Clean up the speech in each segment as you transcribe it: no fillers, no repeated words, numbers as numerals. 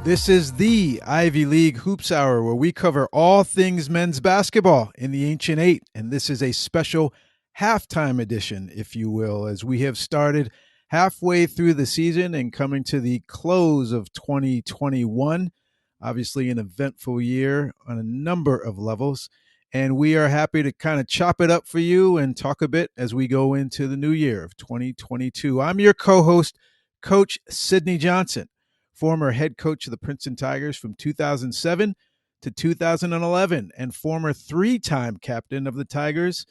This is the Ivy League Hoops Hour, where we cover all things men's basketball in the Ancient Eight. And this is a special halftime edition, if you will, as we have started halfway through the season and coming to the close of 2021. Obviously, an eventful year on a number of levels. And we are happy to kind of chop it up for you and talk a bit as we go into the new year of 2022. I'm your co-host, Coach Sidney Johnson, former head coach of the Princeton Tigers from 2007 to 2011, and former three-time captain of the Tigers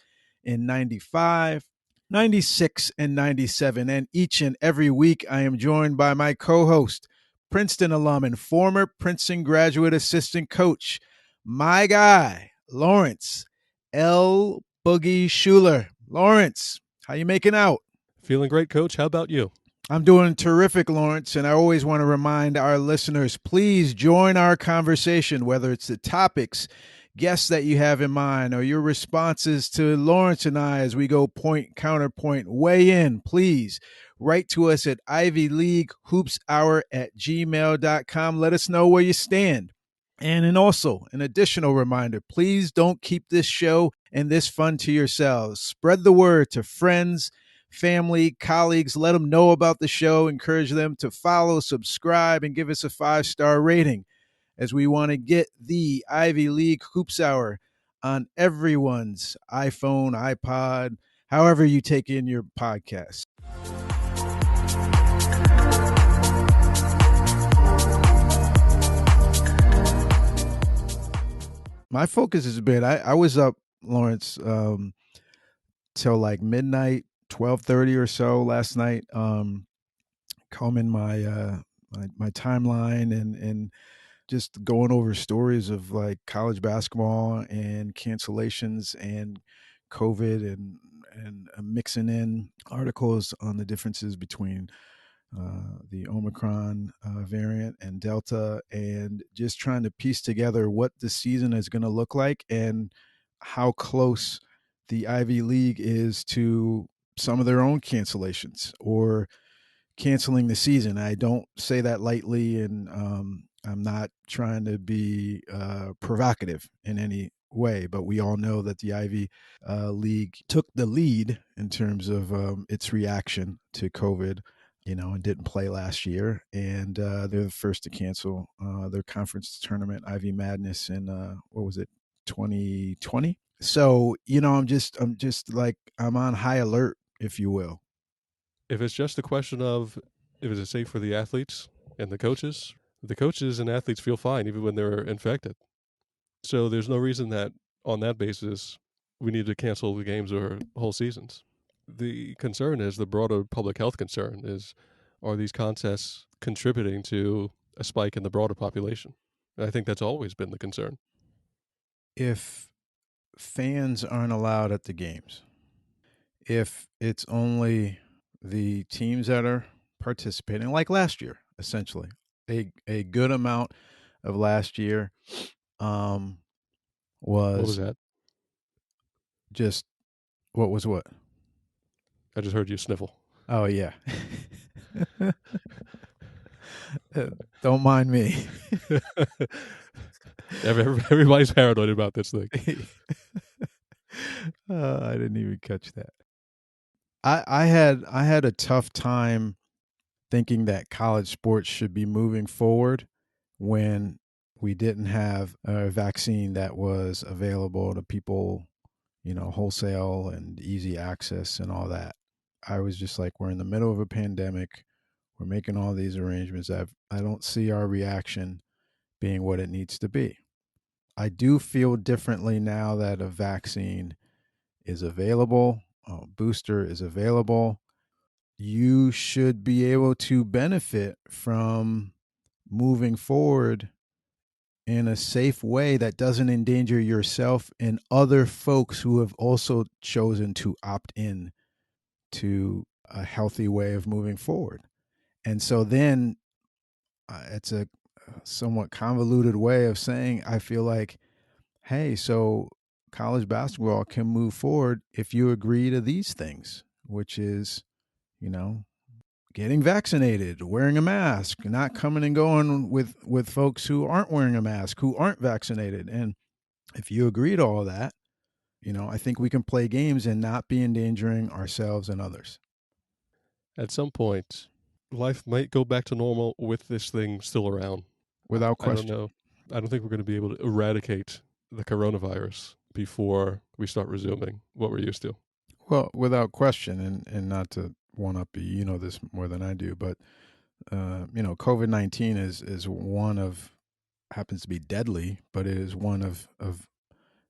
in 95, 96, and 97. And each and every week, I am joined by my co-host, Princeton alum and former Princeton graduate assistant coach, my guy, Lawrence L-Boogie Schuler. Lawrence, how you making out? Feeling great, Coach. How about you? I'm doing terrific, Lawrence, and I always want to remind our listeners, please join our conversation, whether it's the topics, guests that you have in mind, or your responses to Lawrence and I as we go point, counterpoint, weigh in. Please write to us at ivyleaguehoopshour@gmail.com. Let us know where you stand. And also, an additional reminder, please don't keep this show and this fun to yourselves. Spread the word to friends, family, colleagues. Let them know about the show. Encourage them to follow, subscribe, and give us a 5-star rating, as we want to get the Ivy League Hoops Hour on everyone's iPhone, iPod, however you take in your podcast. My focus has been, I was up, Lawrence, till like midnight, 12:30 or so last night, combing my timeline and just going over stories of like college basketball and cancellations and COVID and mixing in articles on the differences between the Omicron variant and Delta, and just trying to piece together what the season is going to look like and how close the Ivy League is to some of their own cancellations or canceling the season. I don't say that lightly, and I'm not trying to be provocative in any way, but we all know that the Ivy League took the lead in terms of its reaction to COVID, and didn't play last year. And they're the first to cancel their conference tournament, Ivy Madness, in 2020. So, I'm just like, I'm on high alert, if you will. If it's just a question of if it's safe for the athletes and the coaches and athletes feel fine even when they're infected. So there's no reason that on that basis we need to cancel the games or whole seasons. The concern is, the broader public health concern is, are these contests contributing to a spike in the broader population? And I think that's always been the concern. If fans aren't allowed at the games, if it's only the teams that are participating, like last year, essentially, a good amount of last year was What was that? Just what was what? I just heard you sniffle. Oh, yeah. Don't mind me. Everybody's paranoid about this thing. I didn't even catch that. I had a tough time thinking that college sports should be moving forward when we didn't have a vaccine that was available to people, wholesale and easy access and all that. I was just like, we're in the middle of a pandemic. We're making all these arrangements. I don't see our reaction being what it needs to be. I do feel differently now that a vaccine is available, a booster is available. You should be able to benefit from moving forward in a safe way that doesn't endanger yourself and other folks who have also chosen to opt in to a healthy way of moving forward. And so then it's a somewhat convoluted way of saying, I feel like, hey, so college basketball can move forward if you agree to these things, which is, getting vaccinated, wearing a mask, not coming and going with folks who aren't wearing a mask, who aren't vaccinated. And if you agree to all that, I think we can play games and not be endangering ourselves and others. At some point, life might go back to normal with this thing still around. Without I don't question. know. I don't think we're going to be able to eradicate the coronavirus before we start resuming what we're used to. Well, without question, and not to one up you, you know this more than I do, but COVID-19 is one of, happens to be deadly, but it is one of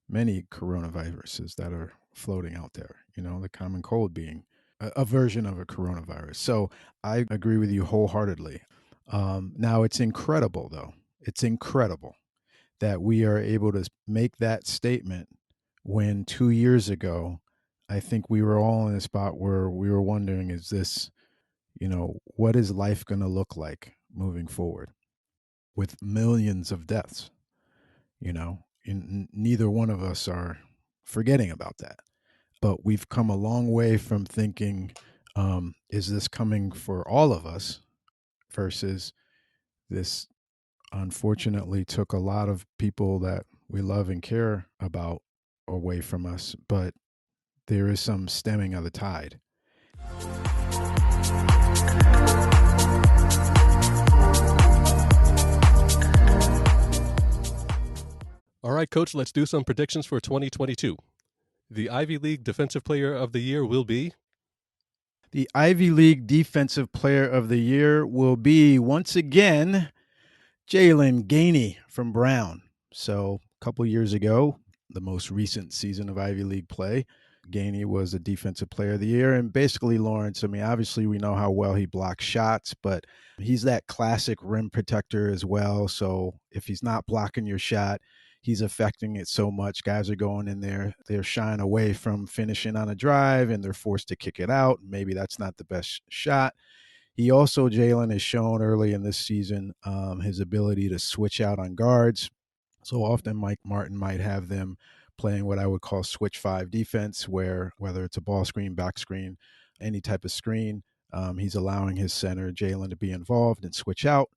many coronaviruses that are floating out there. The common cold being a version of a coronavirus. So I agree with you wholeheartedly. Now it's incredible, though. It's incredible that we are able to make that statement when 2 years ago, I think we were all in a spot where we were wondering, is this, what is life going to look like moving forward with millions of deaths? Neither one of us are forgetting about that. But we've come a long way from thinking, is this coming for all of us versus this unfortunately took a lot of people that we love and care about away from us, but there is some stemming of the tide. All right, Coach, let's do some predictions for 2022. The Ivy League Defensive Player of the Year will be. The Ivy League Defensive Player of the Year will be, once again, Jalen Gainey from Brown. So a couple years ago, the most recent season of Ivy League play, Gainey was a Defensive Player of the Year. And basically, Lawrence, I mean, obviously we know how well he blocks shots, but he's that classic rim protector as well. So if he's not blocking your shot, he's affecting it so much. Guys are going in there, they're shying away from finishing on a drive and they're forced to kick it out. Maybe that's not the best shot. He also, Jalen, has shown early in this season his ability to switch out on guards. So often Mike Martin might have them playing what I would call switch five defense, where whether it's a ball screen, back screen, any type of screen, he's allowing his center, Jalen, to be involved and switch out.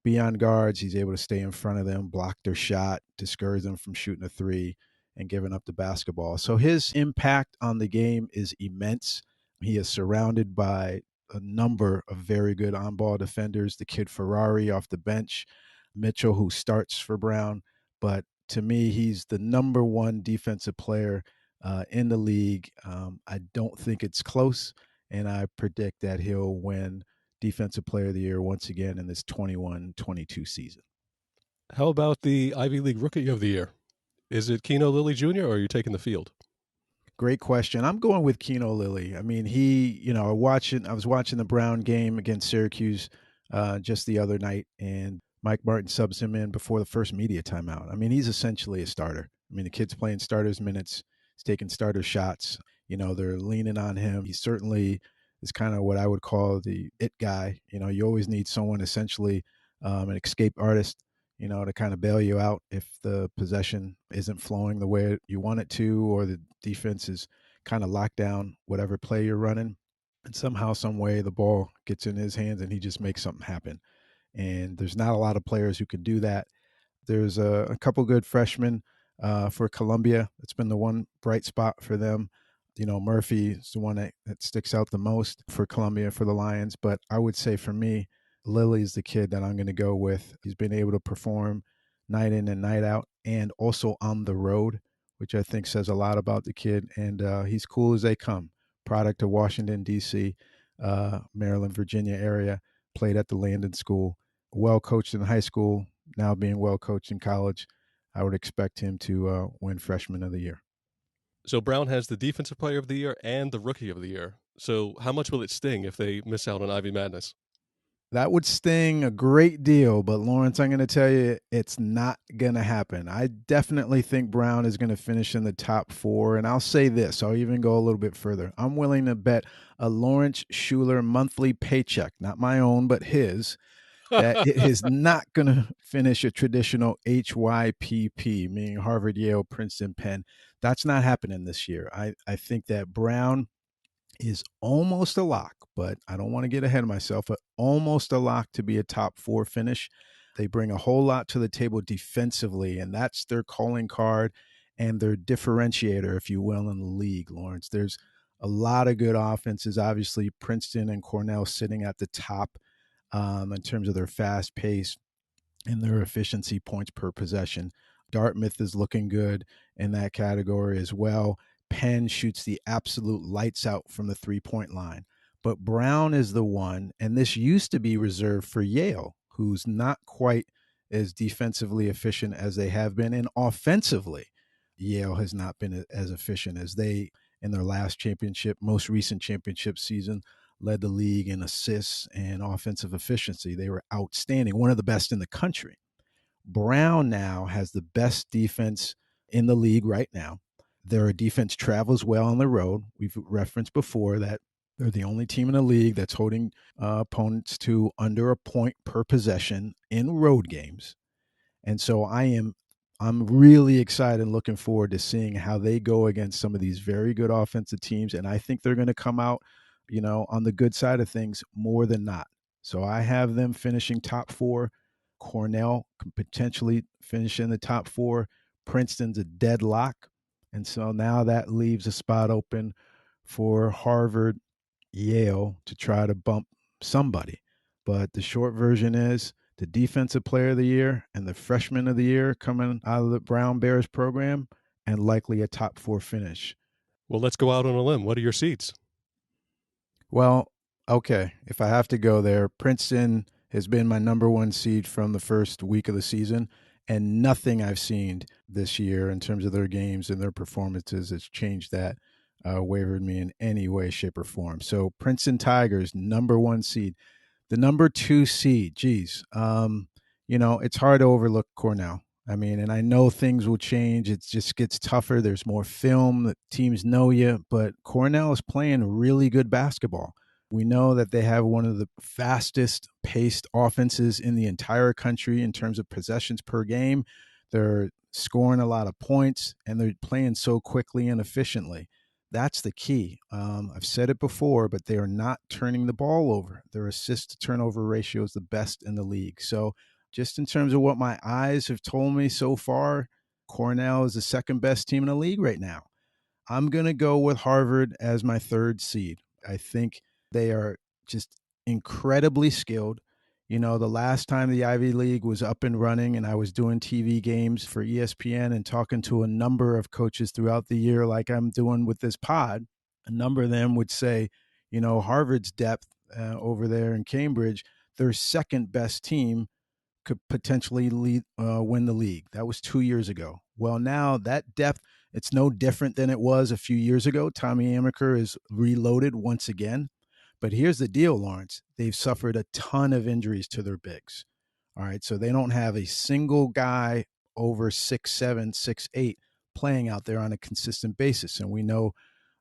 Beyond guards, he's able to stay in front of them, block their shot, discourage them from shooting a three and giving up the basketball. So his impact on the game is immense. He is surrounded by a number of very good on-ball defenders. The kid Ferrari off the bench, Mitchell, who starts for Brown. But to me, he's the number one defensive player in the league. I don't think it's close, and I predict that he'll win Defensive Player of the Year once again in this 21-22 season. How about the Ivy League Rookie of the Year? Is it Keno Lilly Jr. or are you taking the field? Great question. I'm going with Keno Lilly. I mean, I was watching the Brown game against Syracuse just the other night, and Mike Martin subs him in before the first media timeout. I mean, he's essentially a starter. I mean, the kid's playing starters minutes. He's taking starter shots. They're leaning on him. He certainly is kind of what I would call the it guy. You always need someone essentially, an escape artist, to kind of bail you out if the possession isn't flowing the way you want it to, or the defense is kind of locked down whatever play you're running. And somehow, some way, the ball gets in his hands and he just makes something happen. And there's not a lot of players who can do that. There's a couple good freshmen for Columbia. It's been the one bright spot for them. Murphy is the one that sticks out the most for Columbia, for the Lions. But I would say for me, Lilly's the kid that I'm going to go with. He's been able to perform night in and night out, and also on the road, which I think says a lot about the kid. And he's cool as they come. Product of Washington, D.C., Maryland, Virginia area, played at the Landon School, well coached in high school, now being well coached in college. I would expect him to win Freshman of the Year. So Brown has the Defensive Player of the Year and the Rookie of the Year. So how much will it sting if they miss out on Ivy Madness? That would sting a great deal, but Lawrence, I'm going to tell you, it's not going to happen. I definitely think Brown is going to finish in the top four, and I'll say this, I'll even go a little bit further. I'm willing to bet a Lawrence Schuler monthly paycheck, not my own, but his, that it is not going to finish a traditional HYPP, meaning Harvard, Yale, Princeton, Penn. That's not happening this year. I think that Brown is almost a lock, but I don't want to get ahead of myself, but almost a lock to be a top 4 finish. They bring a whole lot to the table defensively, and that's their calling card and their differentiator, if you will, in the league, Lawrence. There's a lot of good offenses. Obviously, Princeton and Cornell sitting at the top in terms of their fast pace and their efficiency points per possession. Dartmouth is looking good in that category as well. Penn shoots the absolute lights out from the 3-point line. But Brown is the one, and this used to be reserved for Yale, who's not quite as defensively efficient as they have been. And offensively, Yale has not been as efficient as they in their last championship, most recent championship season, led the league in assists and offensive efficiency. They were outstanding, one of the best in the country. Brown now has the best defense in the league right now. Their defense travels well on the road. We've referenced before that they're the only team in the league that's holding opponents to under a point per possession in road games. And so I'm really excited and looking forward to seeing how they go against some of these very good offensive teams. And I think they're going to come out, on the good side of things more than not. So I have them finishing top 4. Cornell can potentially finish in the top 4. Princeton's a deadlock. And so now that leaves a spot open for Harvard, Yale to try to bump somebody. But the short version is the defensive player of the year and the freshman of the year coming out of the Brown Bears program, and likely a top 4 finish. Well, let's go out on a limb. What are your seeds? Well, okay, if I have to go there, Princeton has been my number 1 seed from the first week of the season, and nothing I've seen this year in terms of their games and their performances has changed that, wavered me in any way, shape, or form. So Princeton Tigers, number 1 seed. The number 2 seed, geez, it's hard to overlook Cornell. I mean, and I know things will change. It just gets tougher. There's more film. The teams know you, but Cornell is playing really good basketball. We know that they have one of the fastest paced offenses in the entire country in terms of possessions per game. They're scoring a lot of points, and they're playing so quickly and efficiently. That's the key. I've said it before, but they are not turning the ball over. Their assist to turnover ratio is the best in the league. So just in terms of what my eyes have told me so far, Cornell is the second best team in the league right now. I'm going to go with Harvard as my 3rd seed. I think they are just incredibly skilled. The last time the Ivy League was up and running and I was doing TV games for ESPN and talking to a number of coaches throughout the year, like I'm doing with this pod, a number of them would say, Harvard's depth over there in Cambridge, their second best team could potentially win the league. That was 2 years ago. Well, now that depth, it's no different than it was a few years ago. Tommy Amaker is reloaded once again. But here's the deal, Lawrence. They've suffered a ton of injuries to their bigs. All right. So they don't have a single guy over 6'7", 6'8", playing out there on a consistent basis. And we know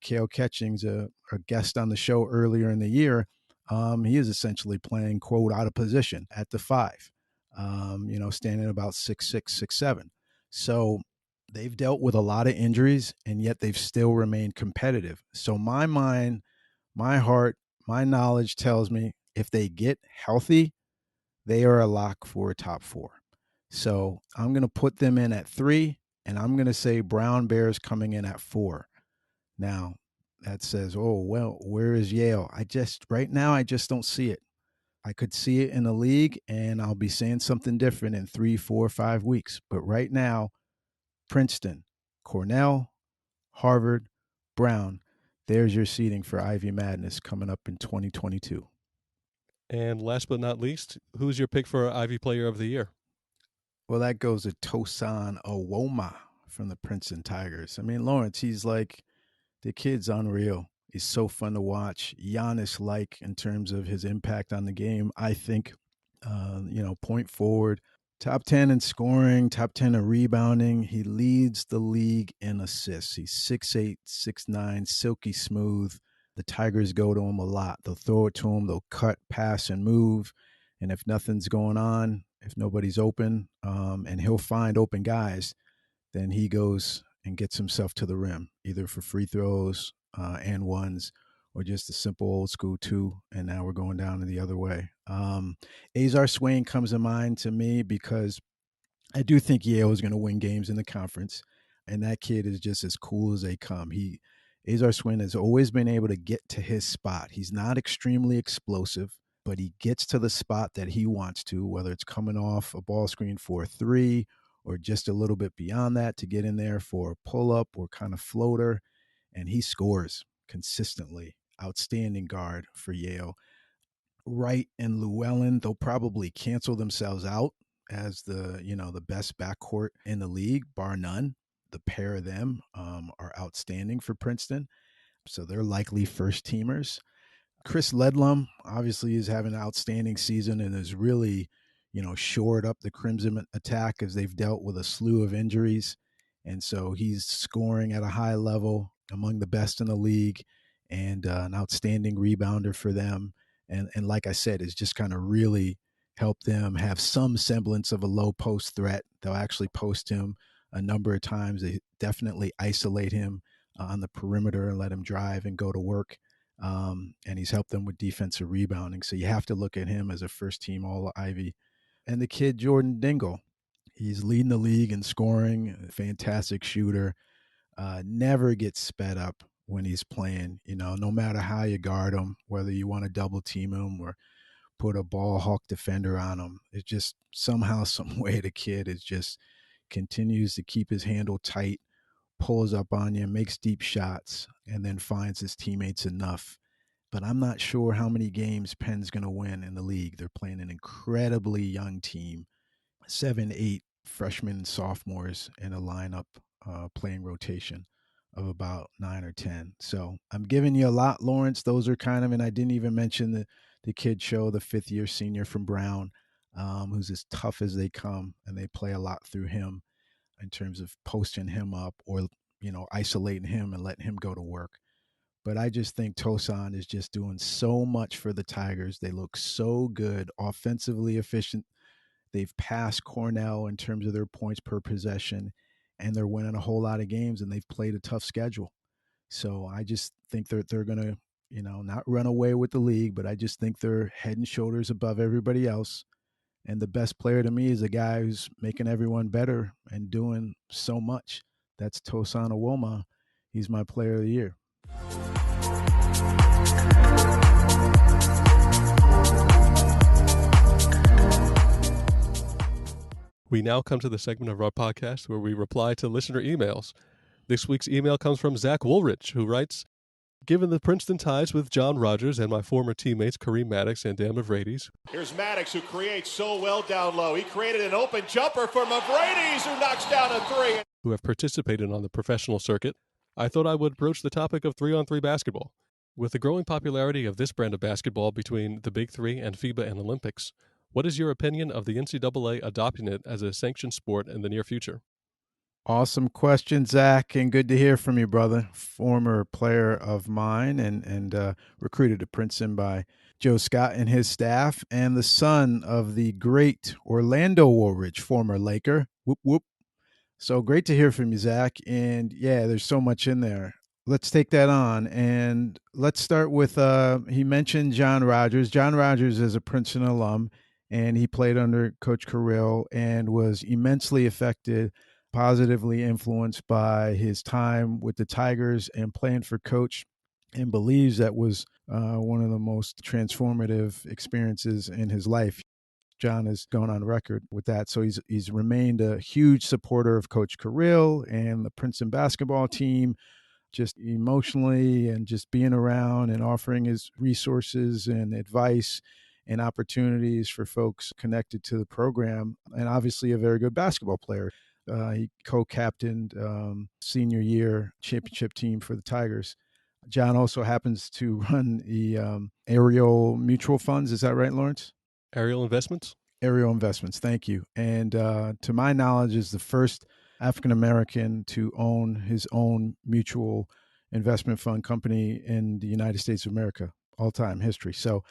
Kale Ketching's a guest on the show earlier in the year. He is essentially playing, quote, out of position at the 5. Standing about 6'6", 6'7". So they've dealt with a lot of injuries, and yet they've still remained competitive. So my mind, my heart, my knowledge tells me if they get healthy, they are a lock for a top 4. So I'm going to put them in at 3, and I'm going to say Brown Bears coming in at 4. Now, that says, oh, well, where is Yale? Right now, I just don't see it. I could see it in the league, and I'll be saying something different in 3, 4, 5 weeks. But right now, Princeton, Cornell, Harvard, Brown, there's your seeding for Ivy Madness coming up in 2022. And last but not least, who's your pick for Ivy Player of the Year? Well, that goes to Tosan Owoma from the Princeton Tigers. I mean, Lawrence, he's like, the kid's unreal. He's so fun to watch. Giannis-like in terms of his impact on the game. I think, point forward, top 10 in scoring, top 10 in rebounding. He leads the league in assists. He's 6'8", 6'9", silky smooth. The Tigers go to him a lot. They'll throw it to him. They'll cut, pass, and move. And if nothing's going on, if nobody's open, and he'll find open guys, then he goes and gets himself to the rim, either for free throws and ones, or just a simple old school 2, and now we're going down the other way. Azar Swain comes to mind to me because I do think Yale is going to win games in the conference, and that kid is just as cool as they come. Azar Swin has always been able to get to his spot. He's not extremely explosive, but he gets to the spot that he wants to, whether it's coming off a ball screen for a 3 or just a little bit beyond that to get in there for a pull up or kind of floater, and he scores consistently. Outstanding guard for Yale. Wright and Llewellyn, they'll probably cancel themselves out as the best backcourt in the league, bar none. The pair of them are outstanding for Princeton, so they're likely first teamers. Chris Ledlum obviously is having an outstanding season and has really, shored up the Crimson attack as they've dealt with a slew of injuries, and so he's scoring at a high level, among the best in the league, and an outstanding rebounder for them. And like I said, it's just kind of really helped them have some semblance of a low post threat. They'll actually post him a number of times. They definitely isolate him on the perimeter and let him drive and go to work. And he's helped them with defensive rebounding. So you have to look at him as a first team All Ivy. And the kid, Jordan Dingle, he's leading the league in scoring, fantastic shooter, never gets sped up when he's playing, no matter how you guard him, whether you want to double team him or put a ball hawk defender on him. It's just somehow, some way the kid is just continues to keep his handle tight, pulls up on you, makes deep shots, and then finds his teammates enough. But I'm not sure how many games Penn's going to win in the league. They're playing an incredibly young team, 7, 8 freshmen and sophomores in a lineup playing rotation of about 9 or 10. So I'm giving you a lot, Lawrence. Those are kind of, and I didn't even mention the kid show, the 5th-year senior from Brown, who's as tough as they come, and they play a lot through him in terms of posting him up or, isolating him and letting him go to work. But I just think Tosan is just doing so much for the Tigers. They look so good, offensively efficient. They've passed Cornell in terms of their points per possession, and they're winning a whole lot of games, and they've played a tough schedule. So I just think they're going to, not run away with the league, but I just think they're head and shoulders above everybody else. And the best player to me is a guy who's making everyone better and doing so much. That's Tosan Awoma. He's my player of the year. We now come to the segment of our podcast where we reply to listener emails. This week's email comes from Zach Woolrich, who writes, given the Princeton ties with John Rogers and my former teammates Kareem Maddox and Dan Mavrades. Here's Maddox, who creates so well down low. He created an open jumper for Mavrades, who knocks down a 3. Who have participated on the professional circuit. I thought I would broach the topic of 3-on-3 basketball. With the growing popularity of this brand of basketball between the Big Three and FIBA and Olympics, what is your opinion of the NCAA adopting it as a sanctioned sport in the near future? Awesome question, Zach, and good to hear from you, brother. Former player of mine and recruited to Princeton by Joe Scott and his staff, and the son of the great Orlando Woolrich, former Laker. Whoop, whoop. So great to hear from you, Zach. And yeah, there's so much in there. Let's take that on. And let's start with, he mentioned John Rogers. John Rogers is a Princeton alum, and he played under Coach Carrill and was immensely affected, positively influenced by his time with the Tigers and playing for Coach, and believes that was one of the most transformative experiences in his life. John has gone on record with that. So he's remained a huge supporter of Coach Carrill and the Princeton basketball team, just emotionally and just being around and offering his resources and advice and opportunities for folks connected to the program, and obviously a very good basketball player. He co-captained senior year championship team for the Tigers. John also happens to run the Ariel Mutual Funds. Is that right, Lawrence? Ariel Investments? Ariel Investments, thank you. And to my knowledge, is the first African-American to own his own mutual investment fund company in the United States of America, all-time history. So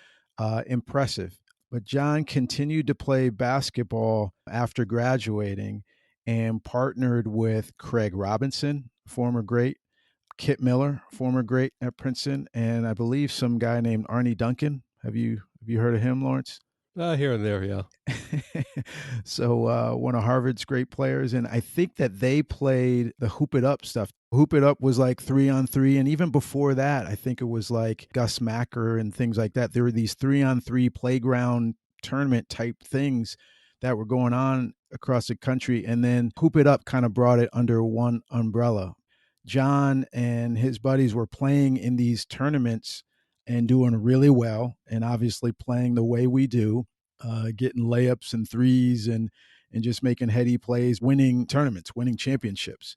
impressive. But John continued to play basketball after graduating and partnered with Craig Robinson, former great, Kit Miller, former great at Princeton, and I believe some guy named Arnie Duncan. Have you heard of him, Lawrence? Here and there, yeah. So one of Harvard's great players, and I think that they played the Hoop It Up stuff. Hoop It Up was like 3-on-3, and even before that, I think it was like Gus Macker and things like that. There were these 3-on-3 playground tournament type things that were going on across the country, and then Hoop It Up kind of brought it under one umbrella. John and his buddies were playing in these tournaments and doing really well, and obviously playing the way we do, getting layups and threes and just making heady plays, winning tournaments, winning championships.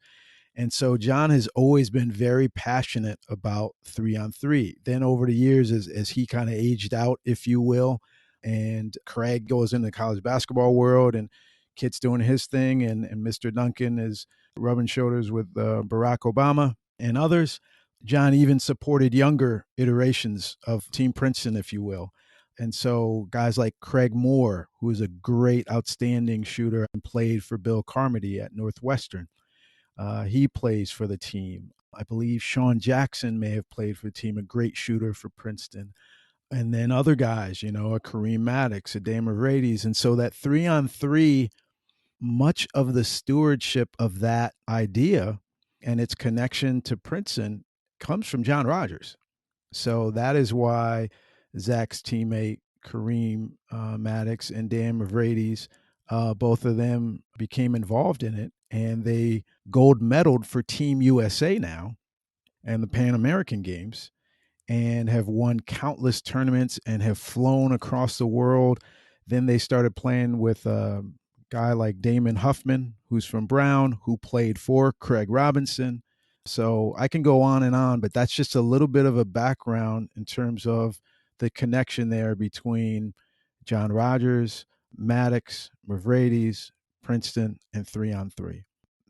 And so John has always been very passionate about 3-on-3. Then over the years, as he kind of aged out, if you will, and Craig goes into the college basketball world and Kit's doing his thing, and Mr. Duncan is rubbing shoulders with Barack Obama and others, John even supported younger iterations of Team Princeton, if you will. And so guys like Craig Moore, who is a great, outstanding shooter and played for Bill Carmody at Northwestern, he plays for the team. I believe Sean Jackson may have played for the team, a great shooter for Princeton. And then other guys, a Kareem Maddox, a Dame Rades. And so that 3-on-3, much of the stewardship of that idea and its connection to Princeton comes from John Rogers. So that is why Zach's teammate, Kareem Maddox and Dan Mavrades, both of them became involved in it, and they gold medaled for Team USA now and the Pan American Games, and have won countless tournaments and have flown across the world. Then they started playing with a guy like Damon Huffman, who's from Brown, who played for Craig Robinson. So I can go on, but that's just a little bit of a background in terms of the connection there between John Rogers, Maddox, Mavrades, Princeton, and 3-on-3.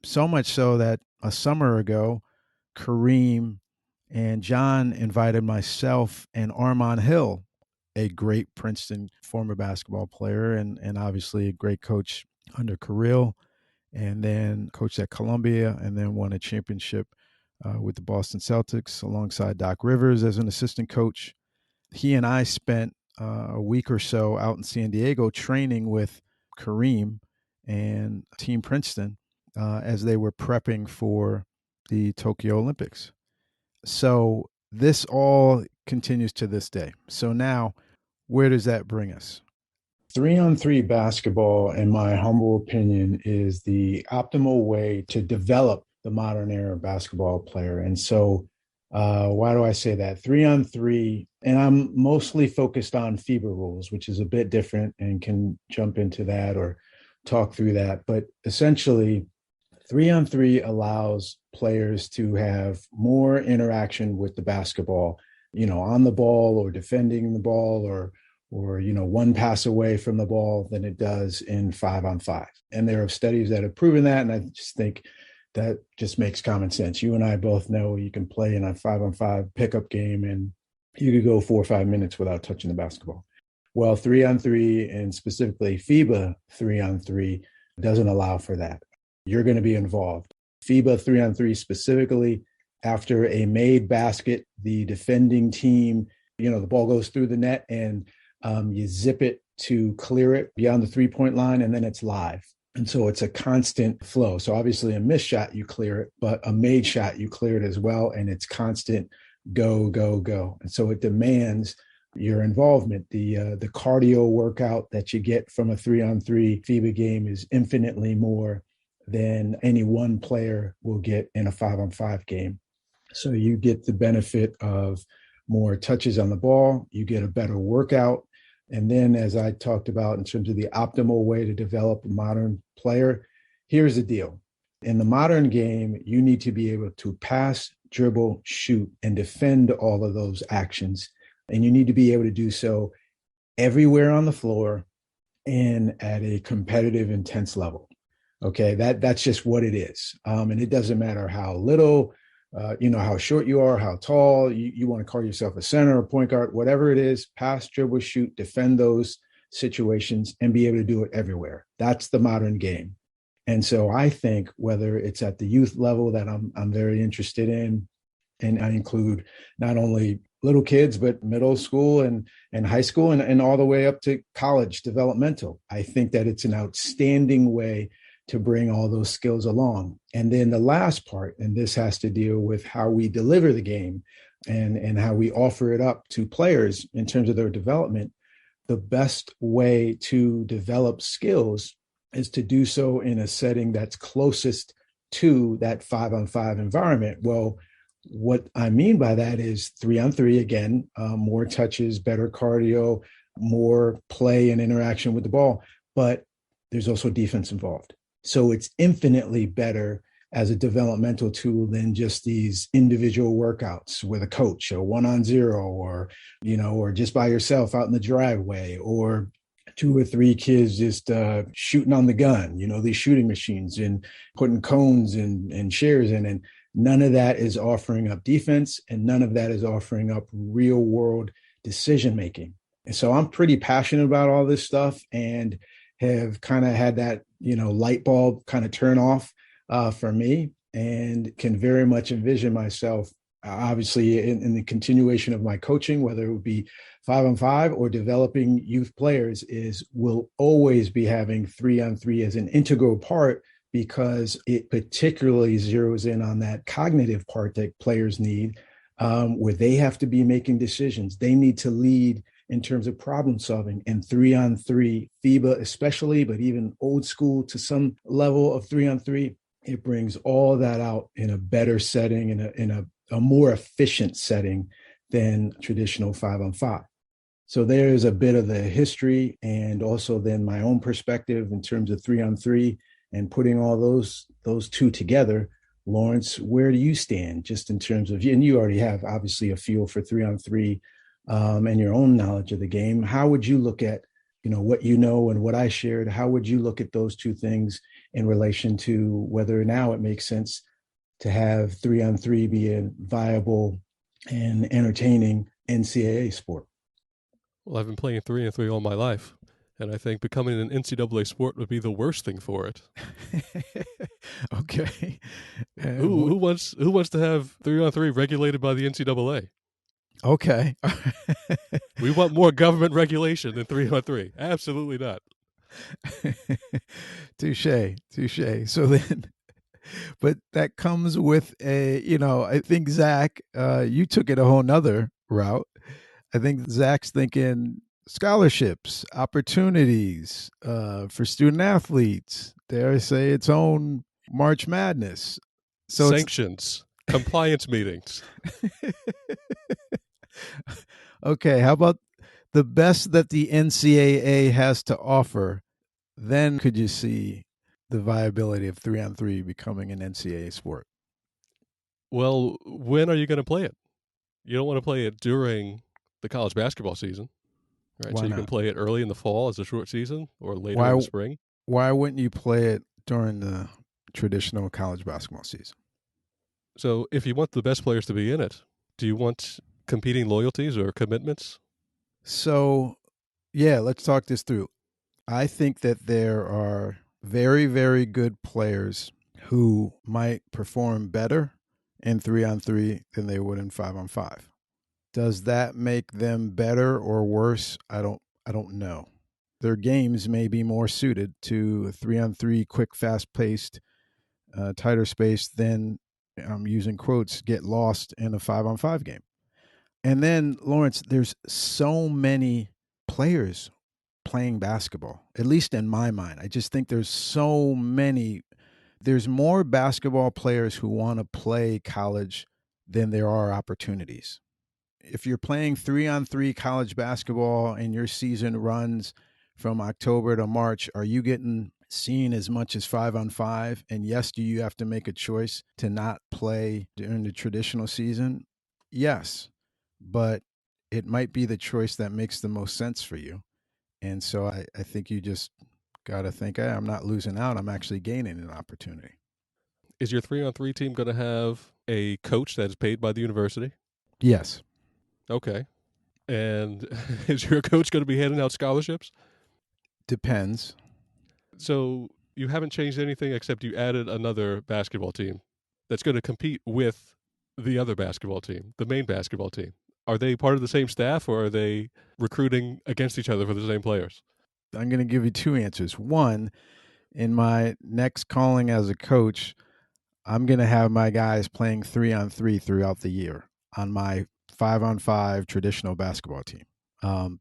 So much so that a summer ago, Kareem and John invited myself and Armon Hill, a great Princeton former basketball player and obviously a great coach under Kirill, and then coached at Columbia, and then won a championship with the Boston Celtics alongside Doc Rivers as an assistant coach. He and I spent a week or so out in San Diego training with Kareem and Team Princeton as they were prepping for the Tokyo Olympics. So this all continues to this day. So now, where does that bring us? 3-on-3 basketball, in my humble opinion, is the optimal way to develop the modern era basketball player. And so why do I say that? 3-on-3, and I'm mostly focused on FIBA rules, which is a bit different, and can jump into that or talk through that. But essentially, 3-on-3 allows players to have more interaction with the basketball, on the ball or defending the ball or one pass away from the ball than it does in 5-on-5. And there are studies that have proven that. And I just think that just makes common sense. You and I both know you can play in a 5-on-5 pickup game and you could go 4 or 5 minutes without touching the basketball. Well, 3-on-3 and specifically FIBA 3-on-3 doesn't allow for that. You're going to be involved. FIBA 3-on-3 specifically, after a made basket, the defending team, the ball goes through the net and you zip it to clear it beyond the 3-point line, and then it's live. And so it's a constant flow. So obviously a missed shot, you clear it, but a made shot, you clear it as well. And it's constant go, go, go. And so it demands your involvement. The cardio workout that you get from a 3-on-3 FIBA game is infinitely more than any one player will get in a 5-on-5 game. So you get the benefit of more touches on the ball, you get a better workout. And then, as I talked about in terms of the optimal way to develop a modern player, here's the deal. In the modern game, you need to be able to pass, dribble, shoot, and defend all of those actions. And you need to be able to do so everywhere on the floor and at a competitive, intense level. Okay, that's just what it is. And it doesn't matter how little, how short you are, how tall, you want to call yourself a center or point guard, whatever it is, pass, dribble, shoot, defend those situations and be able to do it everywhere. That's the modern game. And so I think whether it's at the youth level that I'm very interested in, And I include not only little kids, but middle school and high school and all the way up to college developmental. I think that it's an outstanding way to bring all those skills along. And then the last part, and this has to deal with how we deliver the game and how we offer it up to players in terms of their development. The best way to develop skills is to do so in a setting that's closest to that 5-on-5 environment. Well, what I mean by that is 3-on-3, again, more touches, better cardio, more play and interaction with the ball, but there's also defense involved. So it's infinitely better as a developmental tool than just these individual workouts with a coach or 1-on-0 or just by yourself out in the driveway or 2 or 3 kids just shooting on the gun, these shooting machines and putting cones and shares in. And none of that is offering up defense, and none of that is offering up real world decision making. And so I'm pretty passionate about all this stuff and have kind of had that, light bulb kind of turn off for me, and can very much envision myself, obviously, in the continuation of my coaching, whether it would be 5-on-5 or developing youth players, will always be having 3-on-3 as an integral part, because it particularly zeroes in on that cognitive part that players need, where they have to be making decisions. They need to lead in terms of problem solving, and 3-on-3, FIBA especially, but even old school to some level of 3-on-3, it brings all that out in a better setting, in a more efficient setting than traditional 5-on-5. So there's a bit of the history, and also then my own perspective in terms of 3-on-3 and putting all those two together. Lawrence, where do you stand just in terms of, and you already have obviously a feel for 3-on-3 and your own knowledge of the game. How would you look at, what you know and what I shared? How would you look at those two things in relation to whether now it makes sense to have 3-on-3 be a viable and entertaining NCAA sport? Well, I've been playing 3-on-3 all my life, and I think becoming an NCAA sport would be the worst thing for it. Okay. Who wants to have 3-on-3 regulated by the NCAA? Okay. We want more government regulation than 3-on-3. Absolutely not. Touche. So then, but that comes with I think Zach, you took it a whole nother route. I think Zach's thinking scholarships, opportunities for student athletes, dare I say its own March Madness. So sanctions, compliance meetings. Okay, how about the best that the NCAA has to offer? Then could you see the viability of 3-on-3 becoming an NCAA sport? Well, when are you going to play it? You don't want to play it during the college basketball season, right? Why so you not? can play it early in the fall as a short season, or later in the spring. Why wouldn't you play it during the traditional college basketball season? So if you want the best players to be in it, do you want competing loyalties or commitments? So, yeah, let's talk this through. I think that there are very, very good players who might perform better in 3-on-3 than they would in 5-on-5. Does that make them better or worse? I don't know. Their games may be more suited to a 3-on-3, quick, fast-paced, tighter space than, I'm using quotes, get lost in a 5-on-5 game. And then, Lawrence, there's so many players playing basketball, at least in my mind. I just think there's so many. There's more basketball players who want to play college than there are opportunities. If you're playing 3-on-3 college basketball and your season runs from October to March, are you getting seen as much as 5-on-5? And yes, do you have to make a choice to not play during the traditional season? Yes, but it might be the choice that makes the most sense for you. And so I think you just got to think, hey, I'm not losing out. I'm actually gaining an opportunity. Is your 3-on-3 team going to have a coach that is paid by the university? Yes. Okay. And is your coach going to be handing out scholarships? Depends. So you haven't changed anything except you added another basketball team that's going to compete with the other basketball team, the main basketball team? Are they part of the same staff, or are they recruiting against each other for the same players? I'm going to give you two answers. One, in my next calling as a coach, I'm going to have my guys playing 3-on-3 throughout the year on my 5-on-5 traditional basketball team,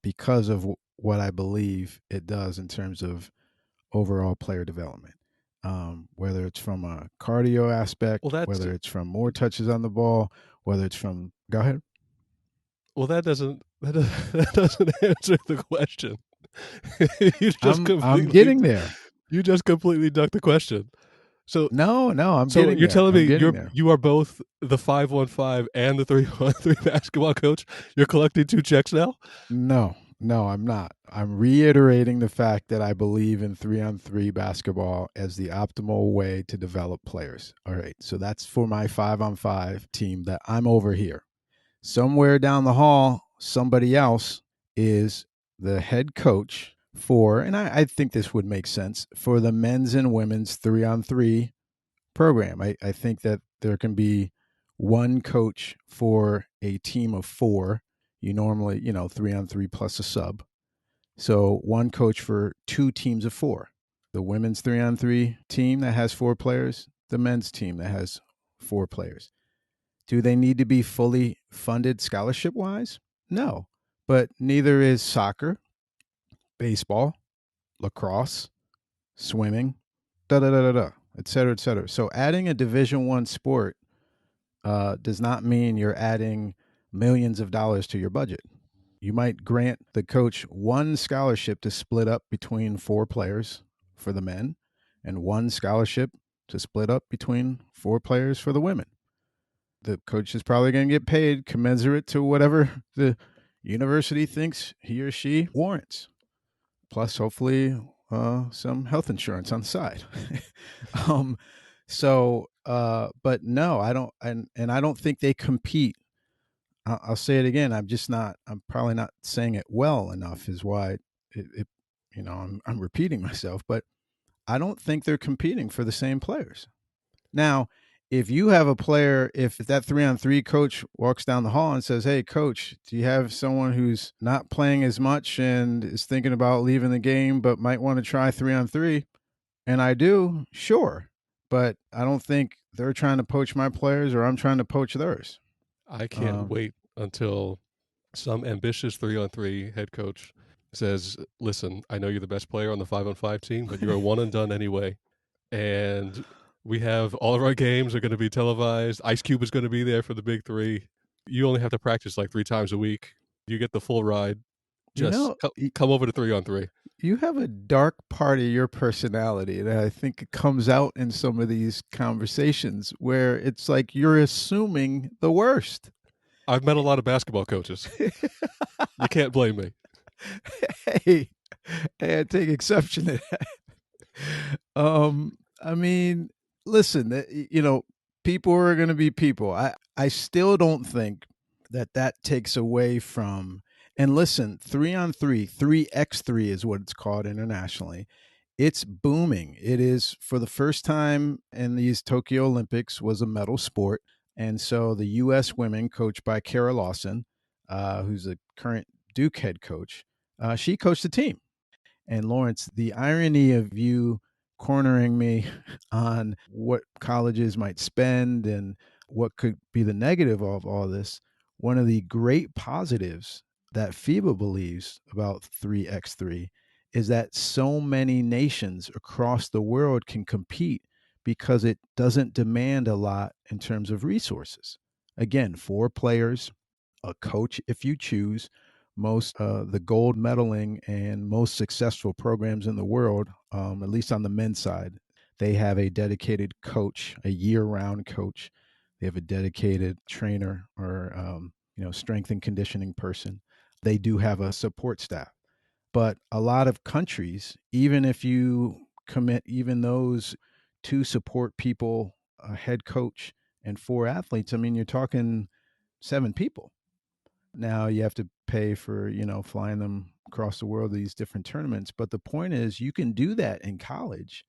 because of what I believe it does in terms of overall player development. Whether it's from a cardio aspect, whether it's from more touches on the ball, whether it's from – go ahead. Well, that doesn't answer the question. I'm getting there. You just completely ducked the question. So no, I'm so getting you're there. telling me there. you are both the 5-on-5 and the 3-on-3 basketball coach? You're collecting two checks now? No, I'm not. I'm reiterating the fact that I believe in 3-on-3 basketball as the optimal way to develop players. All right, so that's for my 5-on-5 team that I'm over here. Somewhere down the hall, somebody else is the head coach for, and I think this would make sense, for the men's and women's 3-on-3 program. I think that there can be one coach for a team of 4. You normally, 3-on-3 plus a sub. So one coach for 2 teams of 4. The women's 3-on-3 team that has 4 players, the men's team that has 4 players. Do they need to be fully funded scholarship-wise? No. But neither is soccer, baseball, lacrosse, swimming, et cetera, et cetera. So adding a Division I sport does not mean you're adding millions of dollars to your budget. You might grant the coach one scholarship to split up between 4 players for the men and one scholarship to split up between 4 players for the women. The coach is probably going to get paid commensurate to whatever the university thinks he or she warrants, plus hopefully some health insurance on the side. But no, I don't, and I don't think they compete. I'll say it again. I'm probably not saying it well enough is why I'm repeating myself, but I don't think they're competing for the same players. Now, if you have a player, if that 3-on-3 coach walks down the hall and says, "Hey, coach, do you have someone who's not playing as much and is thinking about leaving the game but might want to try 3-on-3?" And I do, sure. But I don't think they're trying to poach my players or I'm trying to poach theirs. I can't wait until some ambitious 3-on-3 head coach says, "Listen, I know you're the best player on the 5-on-5 team, but you're a one and done anyway. And we have all of our games are going to be televised. Ice Cube is going to be there for the big 3. You only have to practice like 3 times a week. You get the full ride. Just come over to 3-on-3." You have a dark part of your personality that I think it comes out in some of these conversations where it's like you're assuming the worst. I've met a lot of basketball coaches. You can't blame me. Hey, I take exception to that. I mean, listen, people are going to be people. I still don't think that takes away from, and listen, 3-on-3, 3x3 is what it's called internationally. It's booming. It is, for the first time in these Tokyo Olympics, was a medal sport. And so the U.S. women, coached by Kara Lawson, who's the current Duke head coach, she coached the team. And Lawrence, the irony of you cornering me on what colleges might spend and what could be the negative of all this, one of the great positives that FIBA believes about 3x3 is that so many nations across the world can compete because it doesn't demand a lot in terms of resources. Again, 4 players, a coach if you choose. Most the gold medaling and most successful programs in the world, at least on the men's side, they have a dedicated coach, a year-round coach. They have a dedicated trainer or strength and conditioning person. They do have a support staff. But a lot of countries, even if you commit even those 2 support people, a head coach, and 4 athletes, I mean, you're talking 7 people. Now you have to pay for, flying them across the world to these different tournaments. But the point is, you can do that in college.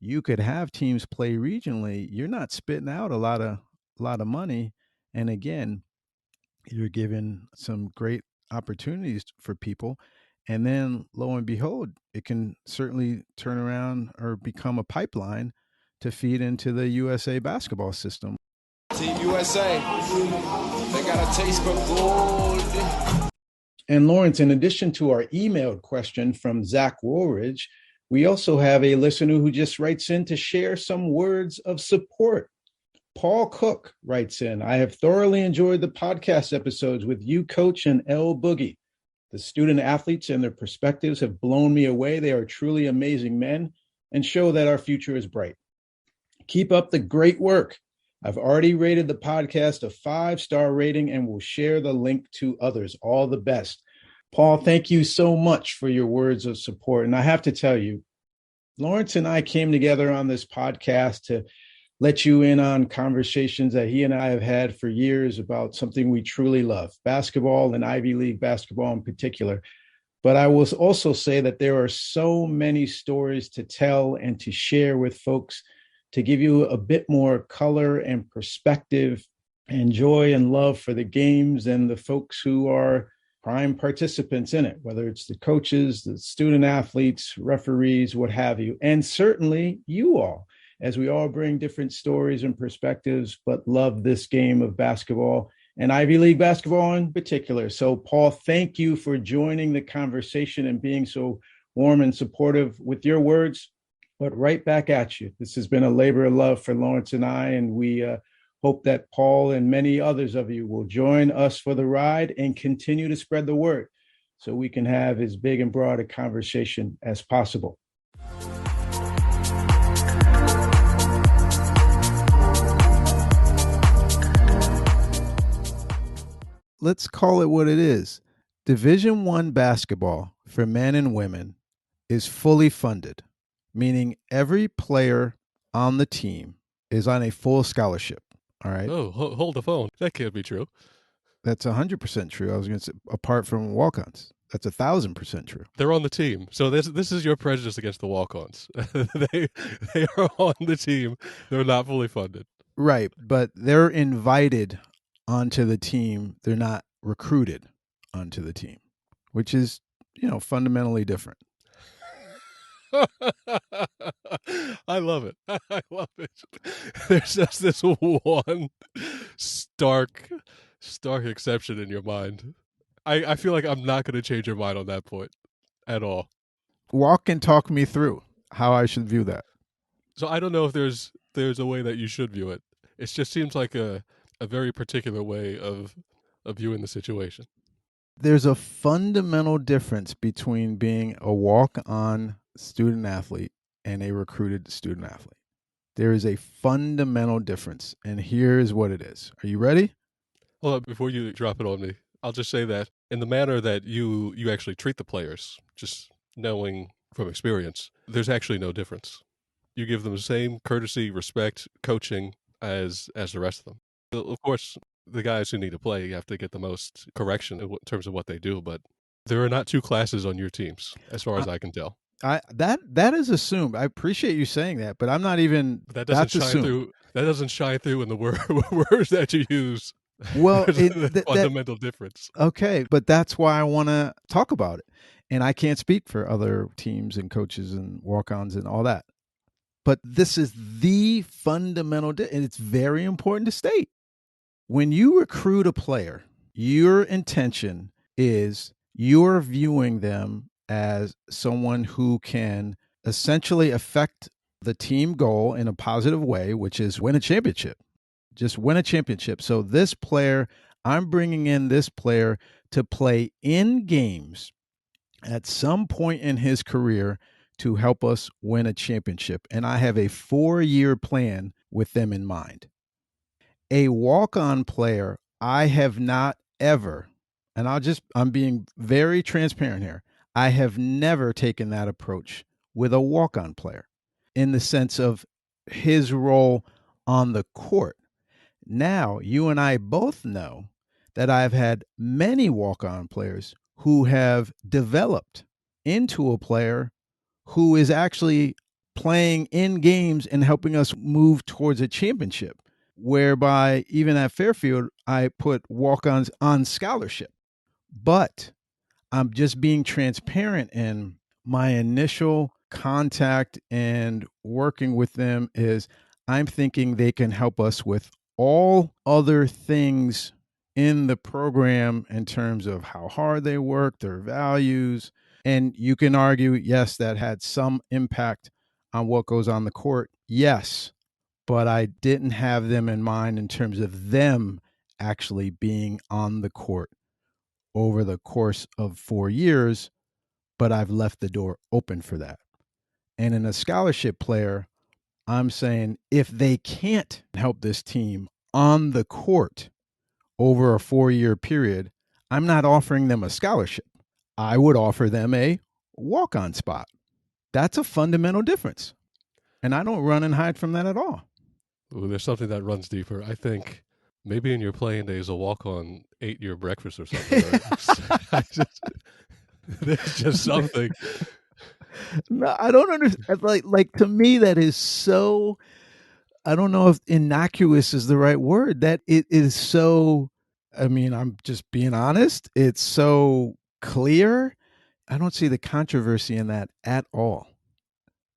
You could have teams play regionally. You're not spitting out a lot of money. And again, you're given some great opportunities for people. And then lo and behold, it can certainly turn around or become a pipeline to feed into the USA basketball system. Team USA, they got a taste for gold. And Lawrence, in addition to our emailed question from Zach Woolridge, we also have a listener who just writes in to share some words of support. Paul Cook writes in, I have thoroughly enjoyed the podcast episodes with you, Coach and L-Boogie. The student athletes and their perspectives have blown me away. They are truly amazing men and show that our future is bright. Keep up the great work. I've already rated the podcast a 5-star rating and will share the link to others. All the best. Paul, thank you so much for your words of support. And I have to tell you, Lawrence and I came together on this podcast to let you in on conversations that he and I have had for years about something we truly love, basketball and Ivy League basketball in particular. But I will also say that there are so many stories to tell and to share with folks to give you a bit more color and perspective and joy and love for the games and the folks who are prime participants in it, whether it's the coaches, the student athletes, referees, what have you, and certainly you all, as we all bring different stories and perspectives, but love this game of basketball and Ivy League basketball in particular. So, Paul, thank you for joining the conversation and being so warm and supportive with your words. But right back at you. This has been a labor of love for Lawrence and I, and we hope that Paul and many others of you will join us for the ride and continue to spread the word so we can have as big and broad a conversation as possible. Let's call it what it is. Division I basketball for men and women is fully funded, meaning every player on the team is on a full scholarship. All right. Oh, hold the phone. That can't be true. That's 100% true. I was going to say, apart from walk-ons, that's 1,000% true. They're on the team. So this is your prejudice against the walk-ons. they are on the team. They're not fully funded. Right, but they're invited onto the team. They're not recruited onto the team, which is, fundamentally different. I love it. I love it. There's just this one stark exception in your mind. I feel like I'm not going to change your mind on that point at all. Walk and talk me through how I should view that. So I don't know if there's a way that you should view it. It just seems like a very particular way of viewing the situation. There's a fundamental difference between being a walk-on student athlete and a recruited student athlete. There is a fundamental difference, and here's what it is. Are you ready? Hold on, before you drop it on me, I'll just say that in the manner that you actually treat the players, just knowing from experience, there's actually no difference. You give them the same courtesy, respect, coaching as the rest of them. Of course, the guys who need to play, you have to get the most correction in terms of what they do, but there are not two classes on your teams, as far as I can tell. That is assumed. I appreciate you saying that, but I'm not even. That doesn't shine through. That doesn't shine through in the words that you use. Well, the fundamental difference. Okay, but that's why I want to talk about it, and I can't speak for other teams and coaches and walk-ons and all that. But this is the fundamental, and it's very important to state. When you recruit a player, your intention is you're viewing them as someone who can essentially affect the team goal in a positive way, which is win a championship. Just win a championship. So this player, I'm bringing in this player to play in games at some point in his career to help us win a championship. And I have a 4-year plan with them in mind. A walk-on player, I have not ever, and I'm being very transparent here, I have never taken that approach with a walk-on player in the sense of his role on the court. Now, you and I both know that I've had many walk-on players who have developed into a player who is actually playing in games and helping us move towards a championship. whereby even at Fairfield, I put walk-ons on scholarship. But I'm just being transparent in my initial contact and working with them is I'm thinking they can help us with all other things in the program in terms of how hard they work, their values. And you can argue, yes, that had some impact on what goes on the court. Yes, but I didn't have them in mind in terms of them actually being on the court over the course of 4 years, but I've left the door open for that. And in a scholarship player, I'm saying if they can't help this team on the court over a 4-year period, I'm not offering them a scholarship. I would offer them a walk-on spot. That's a fundamental difference. And I don't run and hide from that at all. Ooh, there's something that runs deeper. I think maybe in your playing days, a walk-on ate your breakfast or something. There's just something. No, I don't understand. Like to me, that is so. I don't know if innocuous is the right word. That it is so. I mean, I'm just being honest. It's so clear. I don't see the controversy in that at all.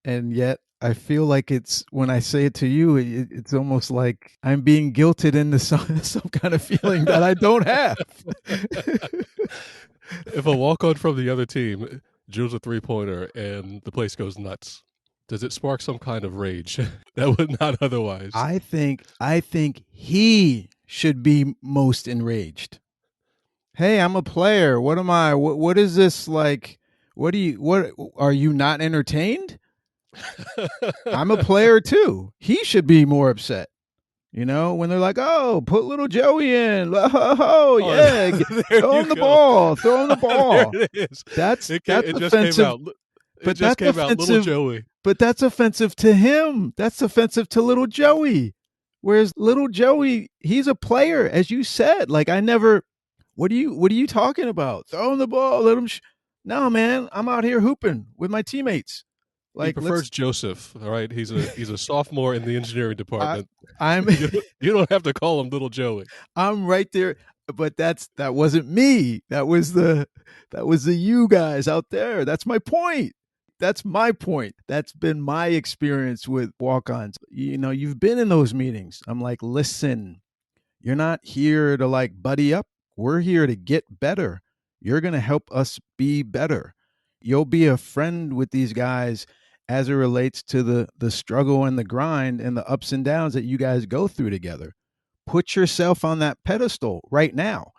And yet, I feel like it's when I say it to you, it's almost like I'm being guilted into some kind of feeling that I don't have. If a walk-on from the other team drills a three-pointer and the place goes nuts, does it spark some kind of rage that would not otherwise? I think he should be most enraged. Hey, I'm a player. What am I? What is this like? What are you not entertained? I'm a player too. He should be more upset. You know, when they're like, "Oh, put little Joey in." Oh, yeah. Throw him the ball. Throw him the ball. There it is. That's offensive. But that's offensive. Little Joey. But that's offensive to him. That's offensive to little Joey. Whereas little Joey, he's a player, as you said. Like I never. What are you talking about? Throw him the ball. Let him. No, man. I'm out here hooping with my teammates. Like, he prefers Joseph. All right, he's a sophomore in the engineering department. You don't have to call him little Joey. I'm right there, but that wasn't me. That was the you guys out there. That's my point. That's my point. That's been my experience with walk-ons. You know, you've been in those meetings. I'm like, listen, you're not here to like buddy up. We're here to get better. You're going to help us be better. You'll be a friend with these guys as it relates to the struggle and the grind and the ups and downs that you guys go through together. Put yourself on that pedestal right now.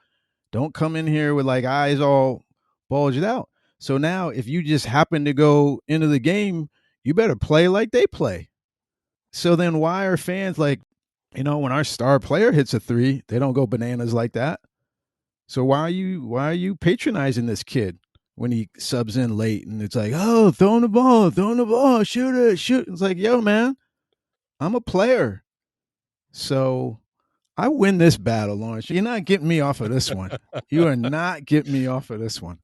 Don't come in here with like eyes all bulged out. So now if you just happen to go into the game, you better play like they play. So then why are fans like, you know, when our star player hits a three, they don't go bananas like that. So why are you patronizing this kid when he subs in late and it's like, oh, throwing the ball, shoot it. It's like, yo, man, I'm a player. So I win this battle, Lawrence. You're not getting me off of this one. You are not getting me off of this one.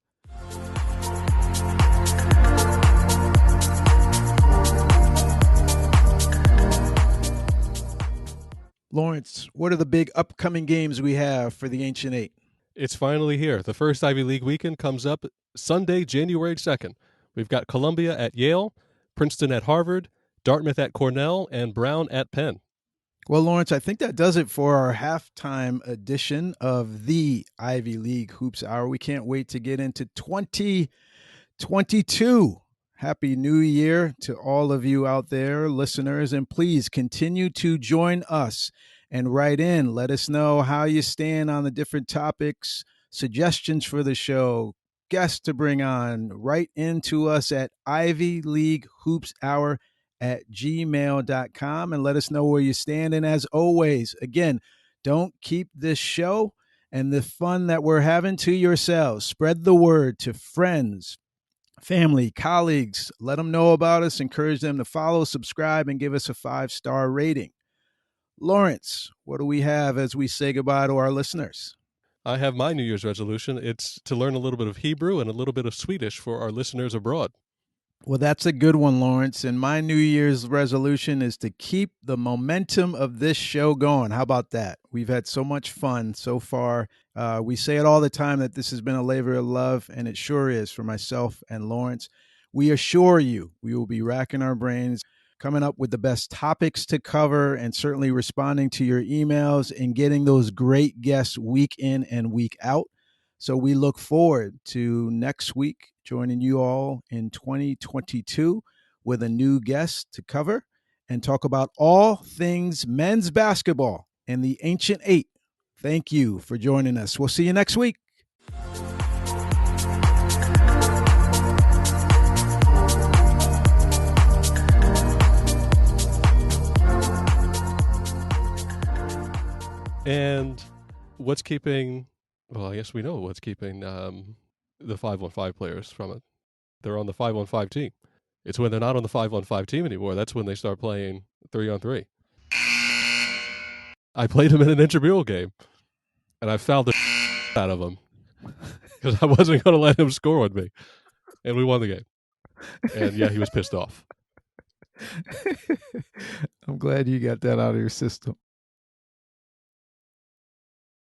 Lawrence, what are the big upcoming games we have for the Ancient Eight? It's finally here. The first Ivy League weekend comes up Sunday, January 2nd. We've got Columbia at Yale, Princeton at Harvard, Dartmouth at Cornell, and Brown at Penn. Well, Lawrence, I think that does it for our halftime edition of the Ivy League Hoops Hour. We can't wait to get into 2022. Happy New Year to all of you out there, listeners, and please continue to join us and write in. Let us know how you stand on the different topics, suggestions for the show, guests to bring on. Write into us at ivyleaguehoopshour@gmail.com and let us know where you stand. And as always, again, don't keep this show and the fun that we're having to yourselves. Spread the word to friends, family, colleagues. Let them know about us. Encourage them to follow, subscribe, and give us a 5-star rating. Lawrence, what do we have as we say goodbye to our listeners? I have my New Year's resolution. It's to learn a little bit of Hebrew and a little bit of Swedish for our listeners abroad. Well, that's a good one, Lawrence. And my New Year's resolution is to keep the momentum of this show going. How about that? We've had so much fun so far. We say it all the time that this has been a labor of love, and it sure is for myself and Lawrence. We assure you we will be racking our brains, coming up with the best topics to cover, and certainly responding to your emails and getting those great guests week in and week out. So we look forward to next week joining you all in 2022 with a new guest to cover and talk about all things men's basketball and the Ancient Eight. Thank you for joining us. We'll see you next week. And what's keeping, well, I guess we know what's keeping the 5-on-5 players from it. They're on the 5-on-5 team. It's when they're not on the 5-on-5 team anymore. That's when they start playing 3-on-3. I played him in an intramural game, and I fouled the out of him because I wasn't going to let him score on me. And we won the game. And yeah, he was pissed off. I'm glad you got that out of your system.